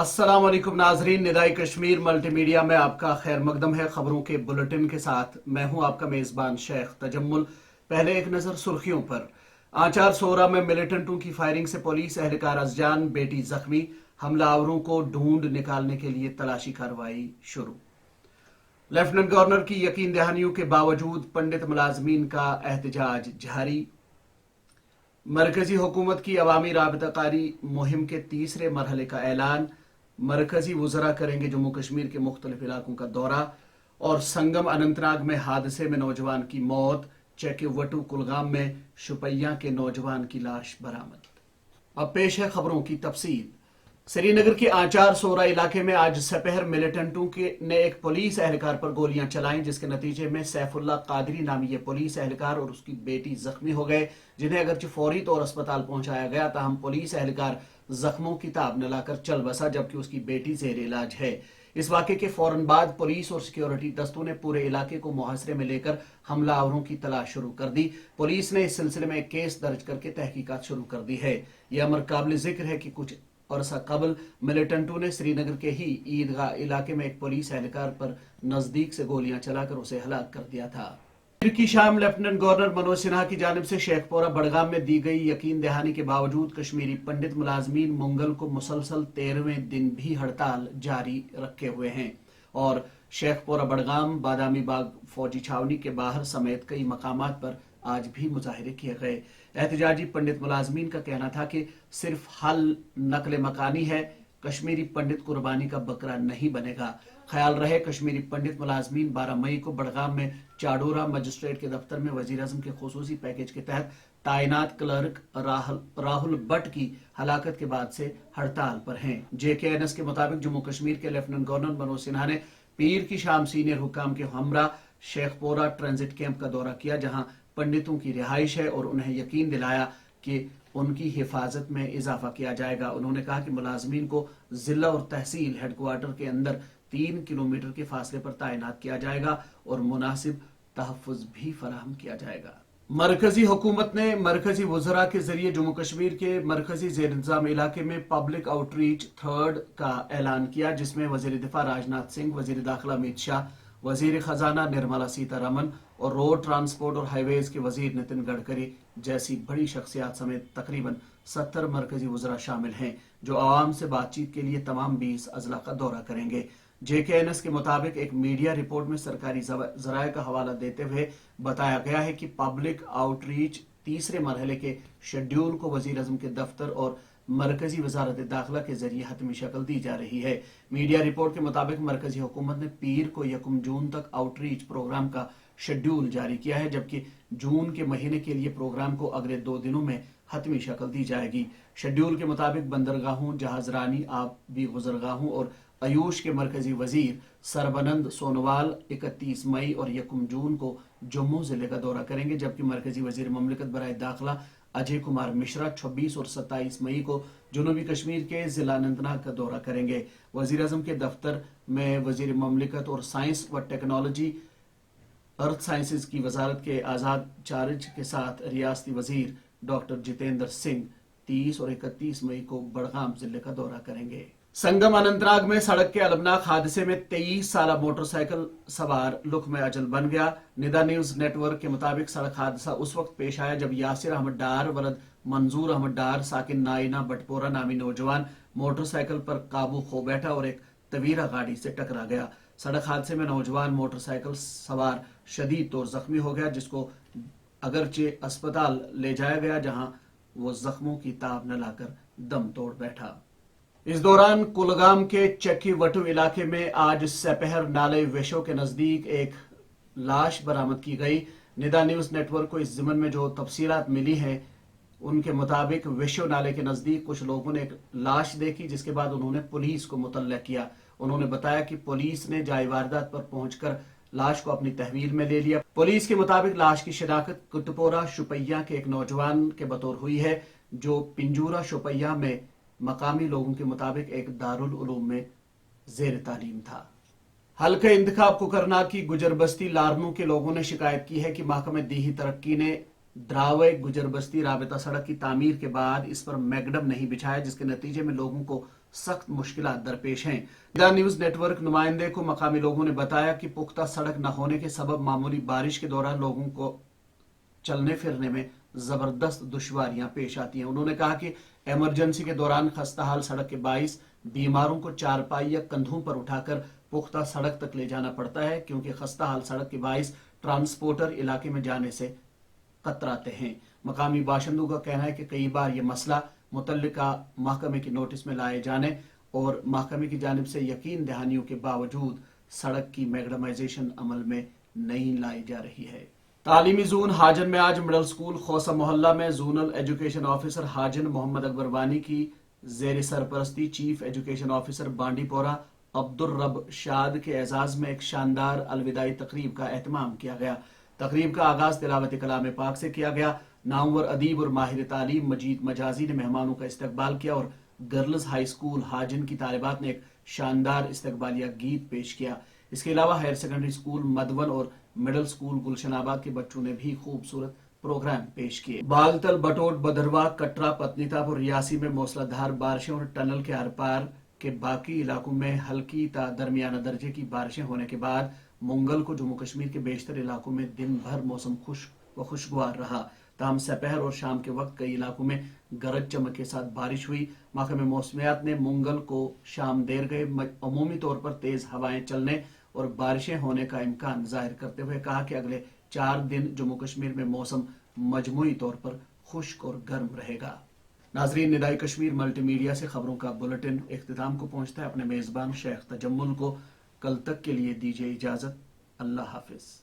अस्सलाम वालेकुम नाजरीन, निदाई कश्मीर मल्टीमीडिया में आपका खैर मकदम है। खबरों के बुलेटिन के साथ मैं हूं आपका मेजबान शेख तजम्मुल। पहले एक नजर सुर्खियों पर। आचार सोरा में मिलिटेंटों की फायरिंग से पुलिस एहलकार अजजान, बेटी जख्मी। हमलावरों को ढूंढ निकालने के लिए तलाशी कार्रवाई शुरू। लेफ्टिनेंट गवर्नर की यकीन दहानियों के बावजूद पंडित मुलाजमीन का एहतजाज जारी। मरकजी हुकूमत की अवामी राबताकारी मुहिम के तीसरे मरहले का ऐलान। मरकजी वज़रा करेंगे जम्मू कश्मीर के मुख्तलिफ इलाकों का दौरा। और संगम अनंतनाग में हादसे में नौजवान की मौत। चेकवटू कुलगाम में शुपैया के नौजवान की लाश बरामद। अब पेश है खबरों की तफसील। श्रीनगर के आचार सोरा इलाके में आज सपहर मिलिटेंटों ने एक पुलिस एहलकार पर गोलियां चलाईं, जिसके नतीजे में सैफुल्ला कादरी नामी ये पुलिस एहलकार और उसकी बेटी जख्मी हो गए, जिन्हें अगरचे फौरी तौर अस्पताल पहुंचाया गया। ताहम पुलिस एहलकार जख्मों की ताब न लाकर चल बसा, जबकि उसकी बेटी जेर इलाज है। इस वाक़े के फौरन बाद पुलिस और सिक्योरिटी दस्तों ने पूरे इलाके को मुहासरे में लेकर हमलावरों की तलाश शुरू कर दी। पुलिस ने इस सिलसिले में एक केस दर्ज करके तहकीकात शुरू कर दी है। यह अमर काबिल जिक्र है कि कुछ अरसा कबल मिलिटेंटों ने श्रीनगर के ही ईदगाह इलाके में एक पुलिस एहलकार पर नजदीक से गोलियां चलाकर उसे हलाक कर दिया था। फिर की शाम लेफ्टिनेंट गवर्नर मनोज सिन्हा की जानिब से शेखपुरा बड़गाम में दी गई यकीन दहानी के बावजूद कश्मीरी पंडित मुलाजमीन मंगल को मुसलसल 13वें दिन भी हड़ताल जारी रखे हुए हैं और शेखपुरा बड़गाम, बादामी बाग फौजी छावनी के बाहर समेत कई मकामात पर आज भी मुजाहिरे किए गए। एहतजाजी पंडित मुलाजमीन का कहना था कि सिर्फ हल नकल मकानी है, कश्मीरी पंडित कुर्बानी का बकरा नहीं बनेगा। ख्याल रहे कश्मीरी पंडित मुलाजमीन 12 मई को बड़गाम में चाडोरा मजिस्ट्रेट के दफ्तर में वजीर आजम के खुसूसी पैकेज के तहत तैनात क्लर्क राहुल भट्ट की हलाकत के बाद से हड़ताल पर हैं। JKNS के मुताबिक जम्मू कश्मीर के लेफ्टिनेंट गवर्नर मनोज सिन्हा ने पीर की शाम सीनियर हुक्काम के हमरा शेखपोरा ट्रांजिट कैंप का दौरा किया, जहां पंडितों की रिहाइश है, और उन्हें यकीन दिलाया कि उनकी हिफाजत में इजाफा किया जाएगा। उन्होंने कहा कि मुलाजमीन को जिला और तहसील हेडक्वार्टर के अंदर 3 किलोमीटर के फासले पर तैनात किया जाएगा और मुनासिब तहफ़्फ़ुज़ भी फराहम किया जाएगा। मरकजी हुकूमत ने मरकजी वज़रा के जरिए जम्मू कश्मीर के मरकजी ज़ेर इंतज़ाम इलाके में पब्लिक आउटरीच 3rd का ऐलान किया, जिसमें वज़ीर दिफा राजनाथ सिंह, वज़ीर दाखिला अमित शाह, वज़ीर खजाना निर्मला सीतारमन और रोड ट्रांसपोर्ट और हाईवेज के वज़ीर नितिन गडकरी जैसी बड़ी शख्सियात समेत तकरीबन 70 मरकजी वज़रा शामिल हैं, जो आवाम से बातचीत के लिए तमाम 20 अजला का दौरा करेंगे। JKNS के मुताबिक एक मीडिया रिपोर्ट में सरकारी जराये का हवाला देते हुए बताया गया है कि पब्लिक आउटरीच तीसरे मरहले के शेड्यूल को वज़ीर आज़म के दफ्तर और मरकजी वजारत दाखिला के जरिए हतमी शक्ल दी जा रही है। मीडिया रिपोर्ट के मुताबिक मरकजी हुकूमत ने पीर को 1 जून तक आउटरीच प्रोग्राम का शेड्यूल जारी किया है, जबकि जून के महीने के लिए प्रोग्राम को अगले 2 दिनों में हतमी शक्ल दी जाएगी। शेड्यूल के मुताबिक बंदरगाहों, जहाजरानी, आबी गुजरगाहों और आयुष के मरकजी वजीर सरबनंद सोनोवाल 31 मई और 1 जून को जम्मू जिले का दौरा करेंगे, जबकि मरकजी वजीर ममलिकत बराए दाखिला अजय कुमार मिश्रा 26 और 27 मई को जनूबी कश्मीर के जिला अनंतनाग का दौरा करेंगे। वजीर आजम के दफ्तर में वजीर ममलिकत और साइंस व टेक्नोलॉजी अर्थ साइंसेज की वजारत के आज़ाद चार्ज के साथ रियासती वजीर डॉक्टर जितेंद्र सिंह 30 और 31 मई को बड़गाम जिले का दौरा करेंगे। संगम अनंतनाग में सड़क के अलमनाक हादसे में 23 साला मोटरसाइकिल सवार लुकमे अजल बन गया। निदा न्यूज नेटवर्क के मुताबिक सड़क हादसा उस वक्त पेश आया जब यासिर अहमद डार वलद मंजूर अहमद डार साकिन नाइना बटपोरा नामी नौजवान मोटरसाइकिल पर काबू खो बैठा और एक तवीरा गाड़ी से टकरा गया। सड़क हादसे में नौजवान मोटरसाइकिल सवार शदीद तौर जख्मी हो गया, जिसको अगरचे अस्पताल ले जाया गया, जहां वो जख्मों की ताब न लाकर दम तोड़ बैठा। इस दौरान कुलगाम के चेकीवटू इलाके में आज सपहर नाले वेशो के नजदीक एक लाश बरामद की गई। निदा न्यूज नेटवर्क को इस जिमन में जो तफसीलात मिली हैं, उनके मुताबिक वेशो नाले के नजदीक कुछ लोगों ने एक लाश देखी, जिसके बाद उन्होंने पुलिस को मुतल्ला किया। उन्होंने बताया कि पुलिस ने जाए वारदात पर पहुंचकर लाश को अपनी तहवील में ले लिया। पुलिस के मुताबिक लाश की शिनाख्त कुटपोरा शुपैया के एक नौजवान के बतौर हुई है, जो पिंजूरा शुपैया में मकामी लोगों के मुताबिक एक दारुल उलूम में जेर तालीम था। हल्के इंतखाब कुकरनाग की गुजर बस्ती लारनू के लोगों ने शिकायत की है कि महकमे दीही तरक्की ने دراوے گجر بستی رابطہ سڑک کی تعمیر کے بعد اس پر میگڈم نہیں بچھایا، جس کے نتیجے میں لوگوں کو سخت مشکلات درپیش ہیں۔ ایران نیوز نیٹ ورک نمائندے کو مقامی لوگوں نے بتایا کہ پختہ سڑک نہ ہونے کے سبب معمولی بارش کے دوران لوگوں کو چلنے پھرنے میں زبردست دشواریاں پیش آتی ہیں۔ انہوں نے کہا کہ ایمرجنسی کے دوران خستہ حال سڑک کے باعث بیماروں کو چارپائی یا کندھوں پر اٹھا کر پختہ سڑک تک لے جانا پڑتا ہے، کیونکہ خستہ حال سڑک کے باعث ٹرانسپورٹر علاقے میں جانے سے کتراتے ہیں۔ مقامی باشندوں کا کہنا ہے کہ کئی بار یہ مسئلہ متعلقہ محکمے کی نوٹس میں لائے جانے اور محکمے کی جانب سے یقین دہانیوں کے باوجود سڑک کی میگڈمائزیشن عمل میں نہیں لائی جا رہی ہے۔ تعلیمی زون حاجن میں آج مڈل سکول خوسا محلہ میں زونل ایجوکیشن آفیسر حاجن محمد اکبر وانی کی زیر سرپرستی چیف ایجوکیشن آفیسر بانڈی پورہ عبدالرب شاد کے اعزاز میں ایک شاندار الوداعی تقریب کا اہتمام کیا گیا۔ تقریب کا آغاز تلاوت کلام پاک سے کیا گیا۔ نامور ادیب اور ماہر تعلیم مجید مجازی نے مہمانوں کا استقبال کیا اور گرلز ہائی اسکول حاجن کی طالبات نے ایک شاندار استقبالیہ گیت پیش کیا۔ اس کے علاوہ ہائر سیکنڈری اسکول مدون اور مڈل اسکول گلشن آباد کے بچوں نے بھی خوبصورت پروگرام پیش کیے۔ بالتل، بٹوٹ، بدروا، کٹرا، پتنی تاپ اور ریاسی میں موسلا دھار بارشیں اور ٹنل کے ار پار کے باقی علاقوں میں ہلکی تا درمیانہ درجے کی بارشیں ہونے کے بعد منگل کو جموں کشمیر کے بیشتر علاقوں میں دن بھر موسم خشک و خوشگوار رہا، تاہم سپہر اور شام کے وقت کئی علاقوں میں گرج چمک کے ساتھ بارش ہوئی۔ محکمہ موسمیات نے منگل کو شام دیر گئے عمومی طور پر تیز ہوائیں چلنے اور بارشیں ہونے کا امکان ظاہر کرتے ہوئے کہا کہ اگلے 4 دن جموں کشمیر میں موسم مجموعی طور پر خشک اور گرم رہے گا۔ ناظرین، ندائی کشمیر ملٹی میڈیا سے خبروں کا بلیٹن اختتام کو پہنچتا ہے۔ اپنے میزبان شیخ تجمل کو کل تک کے لیے دیجیے اجازت۔ اللہ حافظ۔